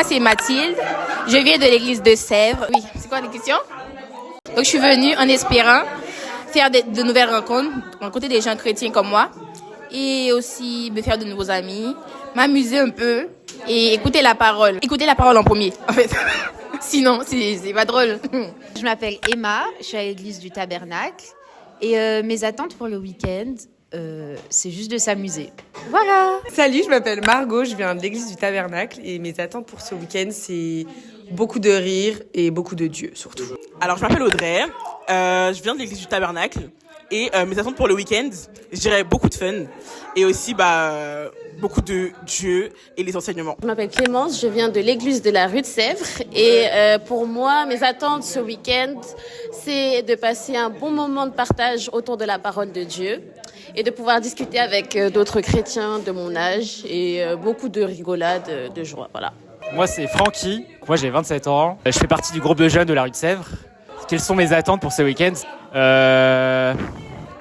moi, c'est Mathilde. Je viens de l'église de Sèvres. Oui, c'est quoi la question? Donc, je suis venue en espérant faire de nouvelles rencontres, rencontrer des gens chrétiens comme moi et aussi me faire de nouveaux amis, m'amuser un peu et écouter la parole. Écouter la parole en premier, en fait. Sinon, c'est pas drôle. Je m'appelle Emma, je suis à l'église du Tabernacle et mes attentes pour le week-end, c'est juste de s'amuser. Voilà. Salut, je m'appelle Margot, je viens de l'église du Tabernacle et mes attentes pour ce week-end, c'est beaucoup de rire et beaucoup de Dieu surtout. Alors, je m'appelle Audrey, je viens de l'église du Tabernacle et mes attentes pour le week-end, je dirais beaucoup de fun et aussi beaucoup de Dieu et les enseignements. Je m'appelle Clémence, je viens de l'église de la rue de Sèvres et pour moi, mes attentes ce week-end, c'est de passer un bon moment de partage autour de la parole de Dieu et de pouvoir discuter avec d'autres chrétiens de mon âge et beaucoup de rigolade, de joie, voilà. Moi, c'est Francky. Moi, j'ai 27 ans. Je fais partie du groupe de jeunes de la rue de Sèvres. Quelles sont mes attentes pour ce week-end ?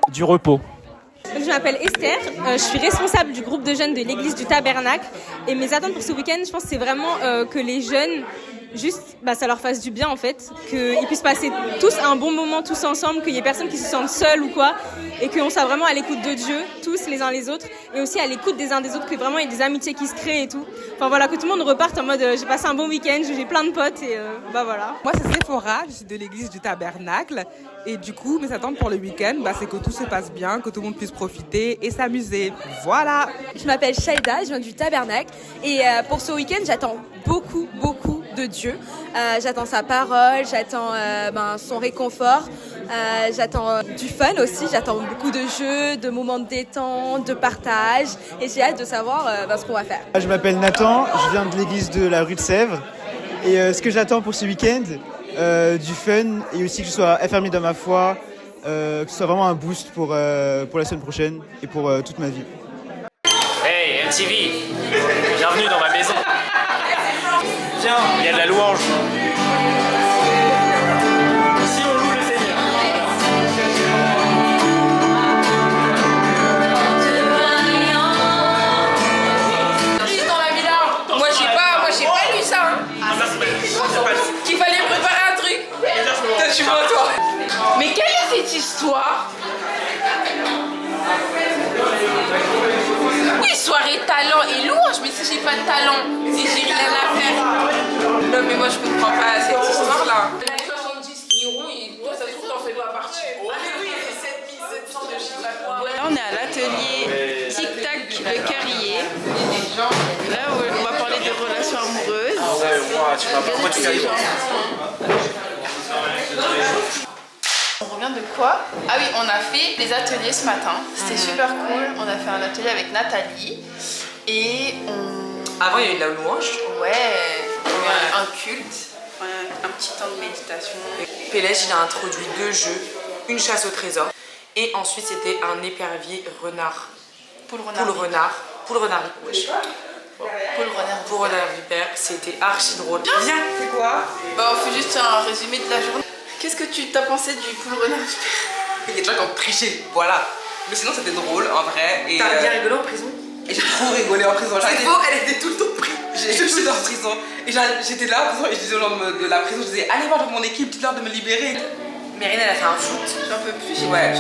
Du repos. Je m'appelle Esther, je suis responsable du groupe de jeunes de l'église du Tabernacle et mes attentes pour ce week-end, je pense que c'est vraiment que les jeunes, juste, ça leur fasse du bien en fait, qu'ils puissent passer tous un bon moment tous ensemble, qu'il y ait personne qui se sente seul ou quoi, et qu'on soit vraiment à l'écoute de Dieu, tous les uns les autres, et aussi à l'écoute des uns des autres, que vraiment il y ait des amitiés qui se créent et tout. Enfin voilà, que tout le monde reparte en mode j'ai passé un bon week-end, j'ai plein de potes et voilà. Moi c'est Sephora, je suis de l'église du Tabernacle et du coup mes attentes pour le week-end c'est que tout se passe bien, que tout le monde puisse profiter et s'amuser. Voilà. Je m'appelle Shaida, je viens du Tabernacle et pour ce week-end j'attends beaucoup de Dieu. J'attends sa parole, j'attends son réconfort, j'attends du fun aussi, j'attends beaucoup de jeux, de moments de détente, de partage et j'ai hâte de savoir ce qu'on va faire. Je m'appelle Nathan, je viens de l'église de la rue de Sèvres et ce que j'attends pour ce week-end, du fun et aussi que je sois affermi dans ma foi, que ce soit vraiment un boost pour la semaine prochaine et pour toute ma vie. Hey MTV, bienvenue dans ma maison. Viens, il y a de la louange. Ici on loue le Seigneur. Moi j'ai pas lu ça. Qu'il fallait préparer un truc. Tu vois toi. Mais quelle est cette histoire? Oui, soirée talent et louange, mais si j'ai pas de talent et j'ai rien à faire. Non mais moi je comprends pas cette histoire là. Les 70 qui iront, toi ça se trouve t'en fais pas partie. Ah mais oui, c'est 7700 de chiffre à quoi. Là on est à l'atelier Tic Tac le Carrier. Là on va parler de relations amoureuses. Ah ouais, moi tu m'as pas tu carrier. On revient de quoi? Ah oui, on a fait des ateliers ce matin. C'était super cool. On a fait un atelier avec Nathalie. Et on... Avant il y a eu de la louange. Ouais, il y a eu un culte. Un petit temps de méditation. Pélège il a introduit 2 jeux, une chasse au trésor et ensuite c'était un épervier renard. Poule renard. Poule renard vipère, c'était archi drôle. Viens, c'est quoi? On fait juste un résumé de la journée. Qu'est-ce que tu t'as pensé du poule renard vipère? Il y a des gens qui ont triché, voilà. Mais sinon c'était drôle en vrai. T'as bien rigolé en prison? Et j'ai trop rigolé en prison. C'est faux, elle était tout le temps prise. J'étais en prison. Et j'étais là en prison et je disais aux gens de la prison, je disais allez voir mon équipe, dites-leur de me libérer. Mérine elle a fait un foot. J'en peux plus, ouais.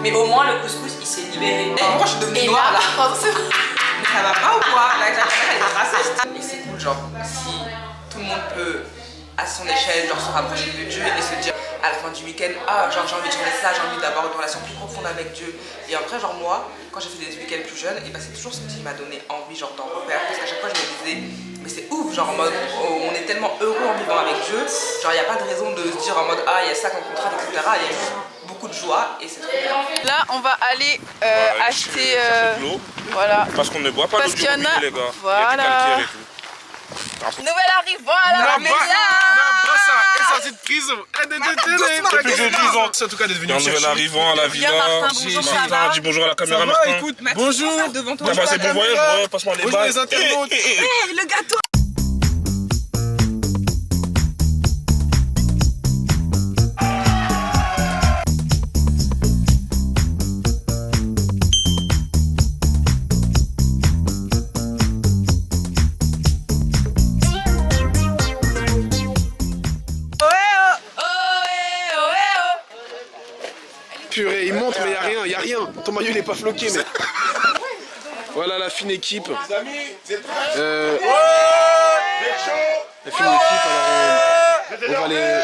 Mais au moins le couscous il s'est libéré. Et pourquoi je suis devenue noire là? Mais ça va pas ou quoi? La caméra elle est raciste. Et c'est cool, genre si tout le monde peut à son échelle genre se rapprocher de Dieu et se dire à la fin du week-end j'ai envie de changer ça, j'ai envie d'avoir une relation plus profonde avec Dieu. Et après genre moi quand j'ai fait des week-ends plus jeunes et c'est toujours ce qui m'a donné envie genre d'en refaire parce qu'à chaque fois je me disais mais c'est ouf genre en mode on est tellement heureux en vivant avec Dieu, genre il n'y a pas de raison de se dire en mode il y a ça comme contrat etc. Il y a beaucoup de joie et c'est trop bien. Là on va aller acheter voilà. Parce qu'on ne boit pas parce qu'il y en a les gars. Voilà. Nouvel arrivant à la maison. Et sorti de prison. Depuis que j'ai 10 ans, c'est en tout cas d'être venu. Un nouvel arrivant à la villa. Martin, dis bonjour à la caméra. Martin, écoute, bonjour. T'as passé bon voyage, passe-moi les balles. Bonjour les internautes. Le gâteau. Purée, il monte, mais il y a rien. Ton maillot, il est pas floqué, mais... Voilà la fine équipe. La fine équipe, alors on va les...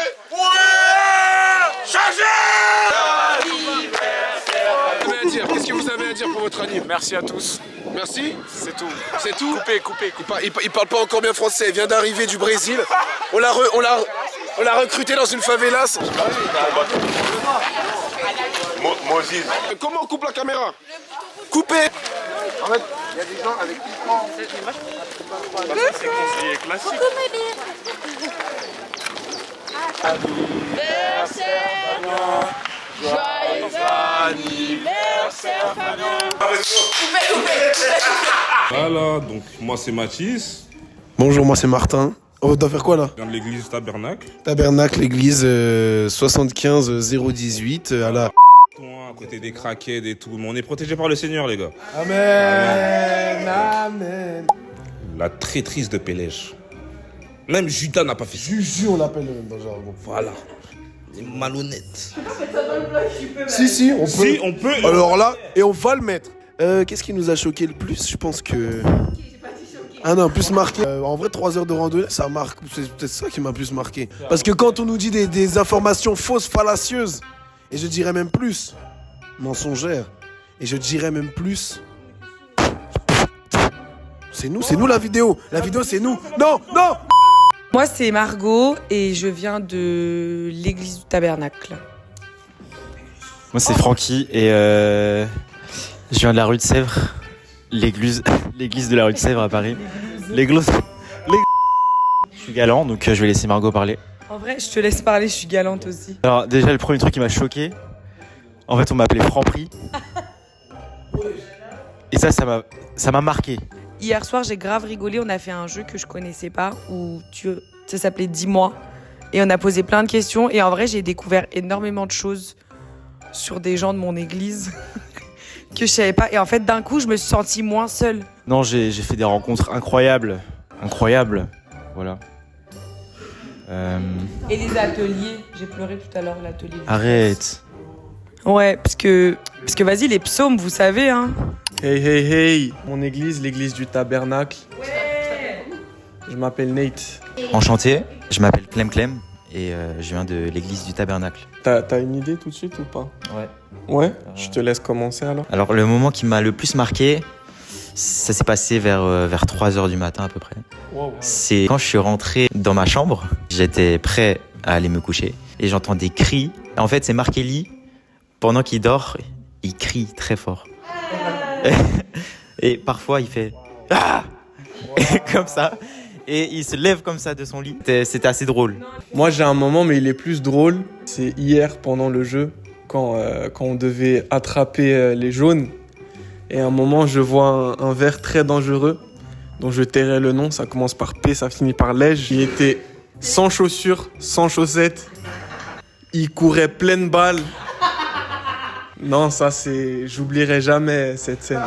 Qu'est-ce que vous avez à dire pour votre anime? Merci à tous. Merci. C'est tout. C'est tout? Coupé. Il parle pas encore bien français, il vient d'arriver du Brésil. On l'a recruté dans une favelas. Moses. Comment on coupe la caméra? Coupé. En fait, il y a des gens avec qui c'est conseillé classique. Joyeux anniversaire Fabien. Voilà, donc moi c'est Mathis. Bonjour, moi c'est Martin. On doit faire quoi là? Je viens de l'église Tabernacle. Tabernacle, l'église 75 018 à la... À côté des craquettes et tout. Mais on est protégé par le Seigneur, les gars. Amen. Amen. La traîtrise de Pélège. Même Judas n'a pas fait ça. Juju, on l'appelle dans le jargon. Voilà. Les malhonnêtes. Si, on peut. Si, on peut. Alors là, et on va le mettre. Qu'est-ce qui nous a choqué le plus? Je pense que... Ah non, plus marqué. En vrai, 3 heures de randonnée, ça marque. C'est peut-être ça qui m'a plus marqué. Parce que quand on nous dit des informations fausses, fallacieuses, et je dirais même plus, mensongères, et je dirais même plus... C'est nous la vidéo. La vidéo, c'est nous. Non. Moi, c'est Margot et je viens de l'église du Tabernacle. Moi, c'est Francky et je viens de la rue de Sèvres, l'église de la rue de Sèvres à Paris. L'église. Je suis galant, donc je vais laisser Margot parler. En vrai, je te laisse parler, je suis galante aussi. Alors déjà, le premier truc qui m'a choqué, en fait, on m'appelait Franprix. Et ça m'a marqué. Hier soir, j'ai grave rigolé. On a fait un jeu que je connaissais pas où ça s'appelait Dis-moi. Et on a posé plein de questions. Et en vrai, j'ai découvert énormément de choses sur des gens de mon église que je savais pas. Et en fait, d'un coup, je me suis sentie moins seule. Non, j'ai fait des rencontres incroyables. Voilà. Et les ateliers. J'ai pleuré tout à l'heure, l'atelier. Arrête. Ouais, parce que vas-y, les psaumes, vous savez, hein. Hey, mon église, l'église du Tabernacle. Ouais. Je m'appelle Nate. Enchanté, je m'appelle Clem et je viens de l'église du Tabernacle. T'as une idée tout de suite ou pas? Ouais, je te laisse commencer alors. Alors le moment qui m'a le plus marqué, ça s'est passé vers 3h du matin à peu près. Wow. C'est quand je suis rentré dans ma chambre, j'étais prêt à aller me coucher et j'entends des cris. En fait, c'est Mark Ellie, pendant qu'il dort, il crie très fort. Et parfois il fait ah comme ça et il se lève comme ça de son lit. C'était assez drôle. Moi j'ai un moment, mais il est plus drôle. C'est hier pendant le jeu quand on devait attraper les jaunes. Et à un moment je vois un ver très dangereux dont je tairai le nom. Ça commence par P, ça finit par Lège. Il était sans chaussures, sans chaussettes. Il courait pleine balle. Non, j'oublierai jamais cette scène.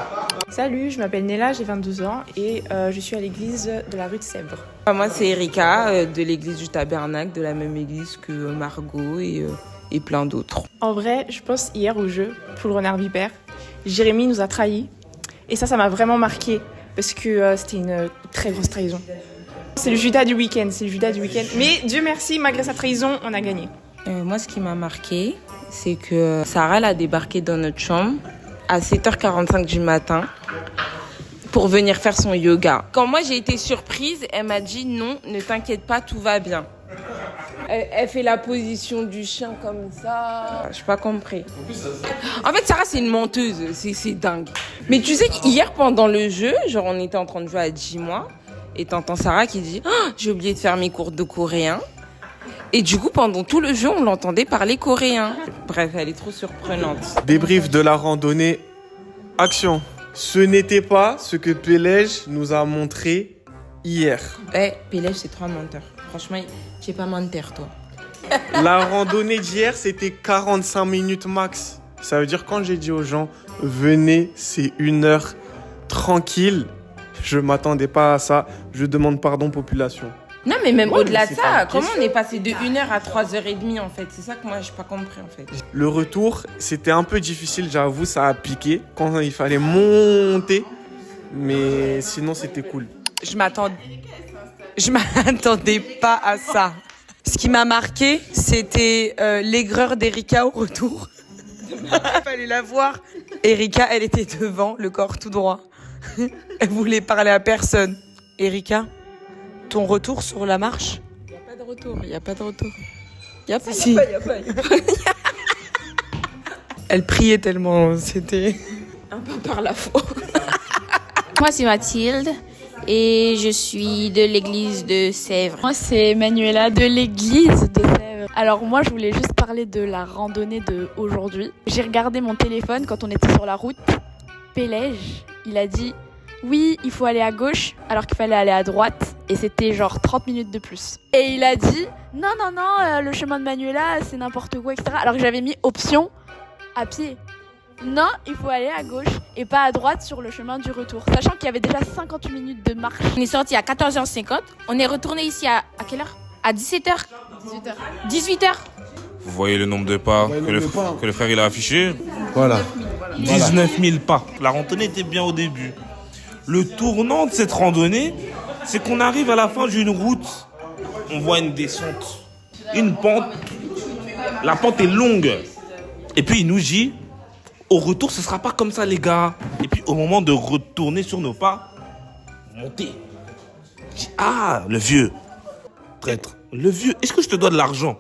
Salut, je m'appelle Nella, j'ai 22 ans et je suis à l'église de la rue de Sèvres. Moi, c'est Erika de l'église du Tabernacle, de la même église que Margot et plein d'autres. En vrai, je pense hier au jeu pour le renard vipère, Jérémy nous a trahis et ça m'a vraiment marqué parce que c'était une très grosse trahison. C'est le Judas du week-end, Mais Dieu merci, malgré sa trahison, on a gagné. Moi, ce qui m'a marqué, c'est que Sarah elle a débarqué dans notre chambre à 7h45 du matin pour venir faire son yoga. Quand moi j'ai été surprise, elle m'a dit non, ne t'inquiète pas, tout va bien. Elle fait la position du chien comme ça. Je n'ai pas compris. En fait, Sarah, c'est une menteuse. C'est dingue. Mais tu sais qu'hier, pendant le jeu, genre on était en train de jouer à Dis-moi et t'entends Sarah qui dit oh, j'ai oublié de faire mes cours de coréen. Et du coup, pendant tout le jeu, on l'entendait parler coréen. Bref, elle est trop surprenante. Débrief de la randonnée. Action. Ce n'était pas ce que Pélège nous a montré hier. Pélège, c'est trop un menteur. Franchement, tu n'es pas menteur, toi. La randonnée d'hier, c'était 45 minutes max. Ça veut dire quand j'ai dit aux gens, venez, c'est 1 heure tranquille. Je m'attendais pas à ça. Je demande pardon, population. Non, mais même Ouais, au-delà mais de c'est pas ça, une comment question. on est passé de 1h à 3h30 en fait? C'est ça que moi j'ai pas compris en fait. Le retour, c'était un peu difficile, j'avoue, ça a piqué quand il fallait monter. Mais sinon, c'était cool. Je m'attendais pas à ça. Ce qui m'a marqué, c'était l'aigreur d'Erika au retour. Il fallait la voir. Erika, elle était devant, le corps tout droit. Elle voulait parler à personne. Erika, ton retour sur la marche? Il n'y a pas de retour, il n'y a pas de retour. Il n'y a pas, Si. il n'y a pas. Elle priait tellement, c'était... Un peu par la foi. Moi, c'est Mathilde et je suis de l'église de Sèvres. Moi, c'est Manuela de l'église de Sèvres. Alors moi, je voulais juste parler de la randonnée d'aujourd'hui. J'ai regardé mon téléphone quand on était sur la route. Pélège, il a dit « Oui, il faut aller à gauche » alors qu'il fallait aller à droite. Et c'était genre 30 minutes de plus. Et il a dit « Non, le chemin de Manuela, c'est n'importe quoi, etc. » Alors que j'avais mis option à pied. Non, il faut aller à gauche et pas à droite sur le chemin du retour. Sachant qu'il y avait déjà 58 minutes de marche. On est sorti à 14h50. On est retourné ici à quelle heure? À 17h. 18h. Vous voyez le nombre de pas que le frère il a affiché? Voilà. 19 000 pas. La randonnée était bien au début. Le tournant de cette randonnée, c'est qu'on arrive à la fin d'une route. On voit une descente, une pente. La pente est longue. Et puis il nous dit, au retour, ce sera pas comme ça, les gars. Et puis au moment de retourner sur nos pas, monter. Je dis, ah, le vieux. Traître. Le vieux, est-ce que je te dois de l'argent?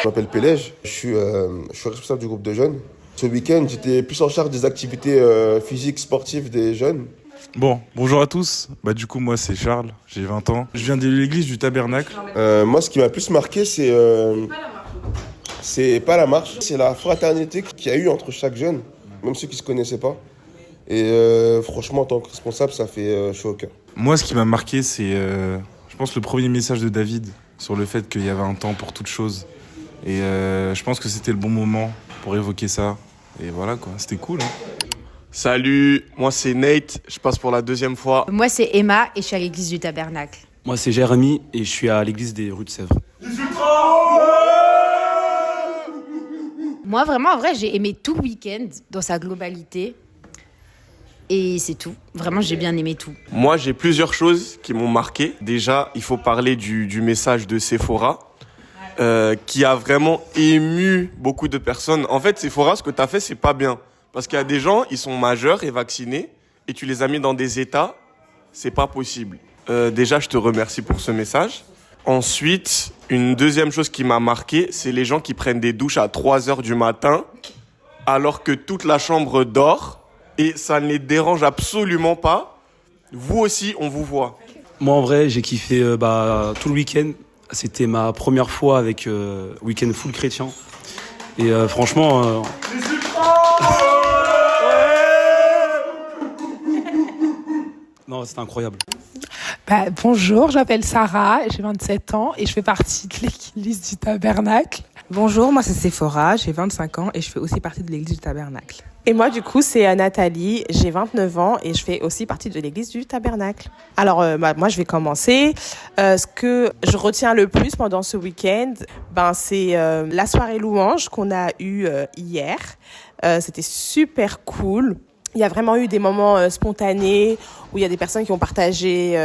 Je m'appelle Pélège, je suis responsable du groupe de jeunes. Ce week-end, j'étais plus en charge des activités physiques, sportives des jeunes. Bon, bonjour à tous. Du coup, moi, c'est Charles, j'ai 20 ans. Je viens de l'église du Tabernacle. Moi, ce qui m'a plus marqué, c'est pas la marche, c'est la fraternité qu'il y a eu entre chaque jeune, même ceux qui se connaissaient pas. Et franchement, en tant que responsable, ça fait chaud au cœur. Moi, ce qui m'a marqué, c'est, je pense, le premier message de David sur le fait qu'il y avait un temps pour toute chose. Et je pense que c'était le bon moment pour évoquer ça. Et voilà, quoi, c'était cool. Salut, moi c'est Nate, je passe pour la deuxième fois. Moi, c'est Emma et je suis à l'église du Tabernacle. Moi, c'est Jérémy et je suis à l'église des rues de Sèvres. Moi, vraiment, en vrai, j'ai aimé tout le week-end dans sa globalité. Et c'est tout. Vraiment, j'ai bien aimé tout. Moi, j'ai plusieurs choses qui m'ont marqué. Déjà, il faut parler du message de Sephora, qui a vraiment ému beaucoup de personnes. En fait, Sephora, ce que tu as fait, c'est pas bien. Parce qu'il y a des gens, ils sont majeurs et vaccinés, et tu les as mis dans des états, c'est pas possible. Déjà, je te remercie pour ce message. Ensuite, une deuxième chose qui m'a marqué, c'est les gens qui prennent des douches à 3h du matin, alors que toute la chambre dort, et ça ne les dérange absolument pas. Vous aussi, on vous voit. Moi, en vrai, j'ai kiffé tout le week-end. C'était ma première fois avec week-end full chrétien. Et franchement... Non, c'était incroyable. Bonjour, je m'appelle Sarah, j'ai 27 ans et je fais partie de l'église du Tabernacle. Bonjour, moi c'est Sephora, j'ai 25 ans et je fais aussi partie de l'église du Tabernacle. Et moi, du coup, c'est Nathalie, j'ai 29 ans et je fais aussi partie de l'église du Tabernacle. Alors, moi, je vais commencer. Ce que je retiens le plus pendant ce week-end, c'est la soirée louange qu'on a eue hier. C'était super cool. Il y a vraiment eu des moments spontanés où il y a des personnes qui ont partagé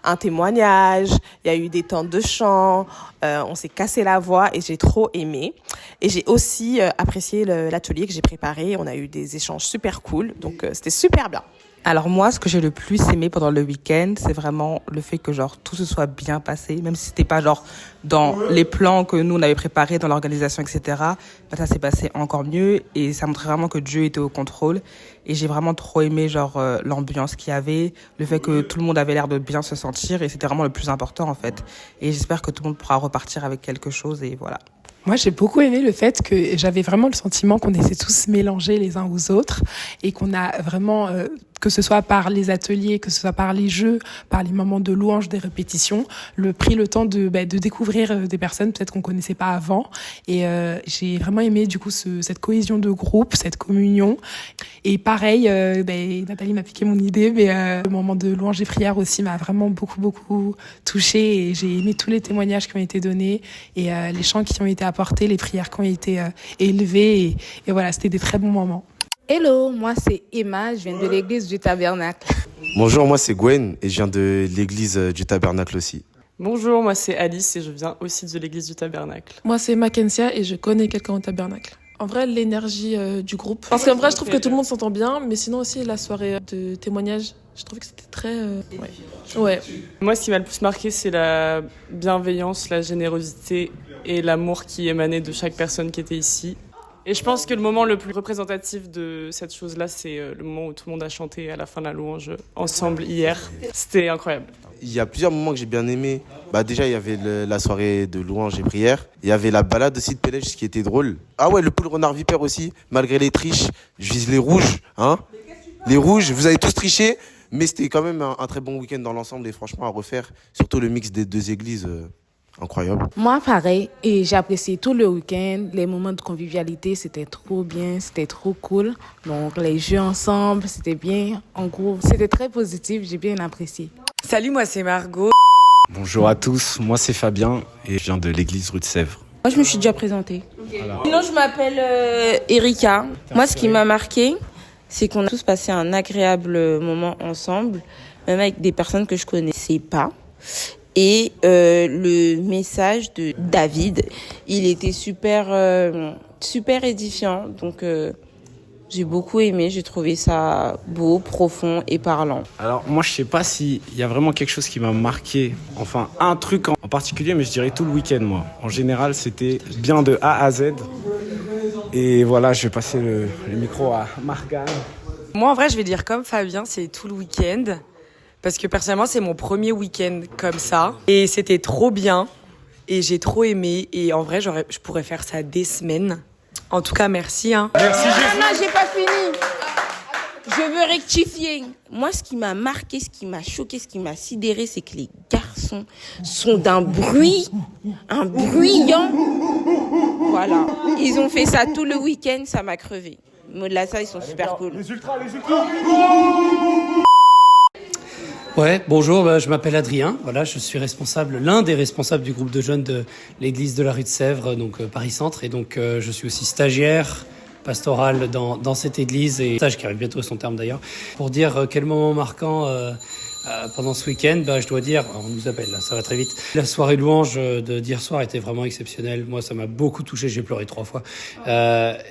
un témoignage, il y a eu des temps de chant, on s'est cassé la voix et j'ai trop aimé. Et j'ai aussi apprécié l'atelier que j'ai préparé, on a eu des échanges super cool, donc c'était super bien. Alors moi, ce que j'ai le plus aimé pendant le week-end, c'est vraiment le fait que genre tout se soit bien passé, même si c'était pas genre dans les plans que nous on avait préparés, dans l'organisation, etc. Bah, ça s'est passé encore mieux et ça montrait vraiment que Dieu était au contrôle. Et j'ai vraiment trop aimé genre l'ambiance qu'il y avait, le fait que tout le monde avait l'air de bien se sentir et c'était vraiment le plus important en fait. Et j'espère que tout le monde pourra repartir avec quelque chose et voilà. Moi, j'ai beaucoup aimé le fait que j'avais vraiment le sentiment qu'on était tous mélangés les uns aux autres et qu'on a vraiment, que ce soit par les ateliers, que ce soit par les jeux, par les moments de louange, des répétitions, pris le temps de découvrir des personnes peut-être qu'on connaissait pas avant. Et j'ai vraiment aimé du coup cette cohésion de groupe, cette communion. Et pareil, Nathalie m'a piqué mon idée, mais le moment de louange et prière aussi m'a vraiment beaucoup touchée. Et j'ai aimé tous les témoignages qui ont été donnés et les chants qui ont été apportés, les prières qui ont été élevées. Et voilà, c'était des très bons moments. Hello, moi c'est Emma, je viens de l'église du Tabernacle. Bonjour, moi c'est Gwen et je viens de l'église du Tabernacle aussi. Bonjour, moi c'est Alice et je viens aussi de l'église du Tabernacle. Moi c'est Mackenzie et je connais quelqu'un au Tabernacle. En vrai, l'énergie du groupe. Parce qu'en vrai, je trouve que tout le monde s'entend bien, mais sinon aussi la soirée de témoignage, je trouvais que c'était très... Ouais. Moi, ce qui m'a le plus marqué, c'est la bienveillance, la générosité et l'amour qui émanait de chaque personne qui était ici. Et je pense que le moment le plus représentatif de cette chose-là, c'est le moment où tout le monde a chanté à la fin de la louange ensemble hier. C'était incroyable. Il y a plusieurs moments que j'ai bien aimés. Déjà, il y avait la soirée de louange et prière. Il y avait la balade aussi de Pélège, ce qui était drôle. Ah ouais, le poule renard vipère aussi. Malgré les triches, je vise les rouges. Hein, les rouges, vous avez tous triché. Mais c'était quand même un très bon week-end dans l'ensemble et franchement à refaire. Surtout le mix des deux églises. Incroyable. Moi, pareil, et j'ai apprécié tout le week-end, les moments de convivialité, c'était trop bien, c'était trop cool. Donc, les jeux ensemble, c'était bien. En gros, c'était très positif, j'ai bien apprécié. Salut, moi c'est Margot. Bonjour à tous, moi c'est Fabien et je viens de l'église rue de Sèvres. Moi, je me suis déjà présentée. Sinon, je m'appelle Erika. Moi, ce qui m'a marqué, c'est qu'on a tous passé un agréable moment ensemble, même avec des personnes que je connaissais pas. Et le message de David, il était super édifiant. Donc, j'ai beaucoup aimé. J'ai trouvé ça beau, profond et parlant. Alors, moi, je sais pas s'il y a vraiment quelque chose qui m'a marqué. Enfin, un truc en particulier, mais je dirais tout le week-end, moi. En général, c'était bien de A à Z. Et voilà, je vais passer le micro à Morgane. Moi, en vrai, je vais dire comme Fabien, c'est tout le week-end. Parce que personnellement, c'est mon premier week-end comme ça. Et c'était trop bien. Et j'ai trop aimé. Et en vrai, je pourrais faire ça des semaines. En tout cas, merci. Merci, non, j'ai pas fini. Je veux rectifier. Moi, ce qui m'a marqué, ce qui m'a choqué, ce qui m'a sidéré, c'est que les garçons sont d'un bruit, un bruyant. Voilà. Ils ont fait ça tout le week-end, ça m'a crevé. Mais là, ça, ils sont super cool. Les ultras. Ouais, bonjour, je m'appelle Adrien. Voilà, je suis l'un des responsables du groupe de jeunes de l'église de la rue de Sèvres, donc Paris Centre, et donc je suis aussi stagiaire pastoral dans cette église et stage qui arrive bientôt à son terme d'ailleurs. Pour dire quel moment marquant pendant ce week-end, je dois dire, on nous appelle là, ça va très vite. La soirée louange d'hier soir était vraiment exceptionnelle. Moi, ça m'a beaucoup touché, j'ai pleuré 3 fois.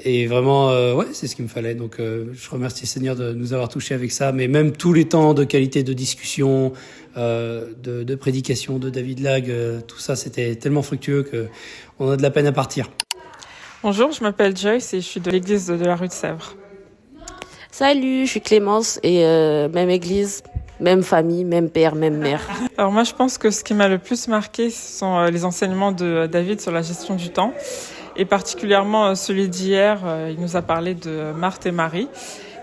Et vraiment, ouais, c'est ce qu'il me fallait. Donc, je remercie Seigneur de nous avoir touchés avec ça. Mais même tous les temps de qualité de discussion, de prédication de David Lag, tout ça, c'était tellement fructueux que on a de la peine à partir. Bonjour, je m'appelle Joyce et je suis de l'église de la rue de Sèvres. Salut, je suis Clémence et même église. Même famille, même père, même mère. Alors moi, je pense que ce qui m'a le plus marqué, ce sont les enseignements de David sur la gestion du temps. Et particulièrement celui d'hier, il nous a parlé de Marthe et Marie.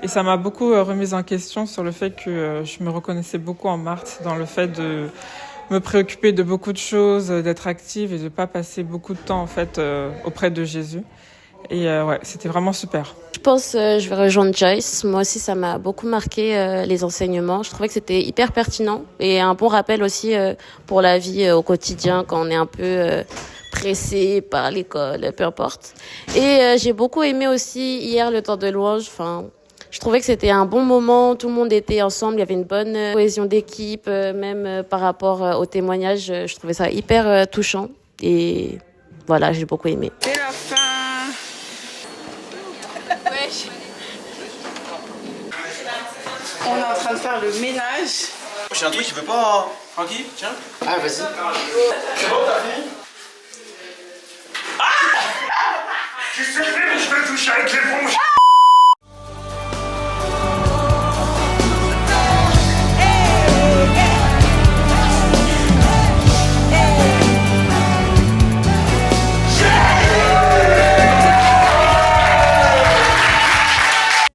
Et ça m'a beaucoup remise en question sur le fait que je me reconnaissais beaucoup en Marthe, dans le fait de me préoccuper de beaucoup de choses, d'être active et de ne pas passer beaucoup de temps en fait auprès de Jésus. Et ouais, c'était vraiment super. Je pense je vais rejoindre Joyce. Moi aussi, ça m'a beaucoup marqué les enseignements. Je trouvais que c'était hyper pertinent et un bon rappel aussi pour la vie au quotidien quand on est un peu pressé par l'école, peu importe. Et j'ai beaucoup aimé aussi hier le temps de louange. Enfin, je trouvais que c'était un bon moment. Tout le monde était ensemble. Il y avait une bonne cohésion d'équipe, même par rapport au témoignage. Je trouvais ça hyper touchant et voilà, j'ai beaucoup aimé. C'est la fin. On est en train de faire le ménage. J'ai un truc qui veut pas... Francky, tiens. Ah, vas-y. C'est bon, t'as fini? Tu sais, je vais toucher avec les bons.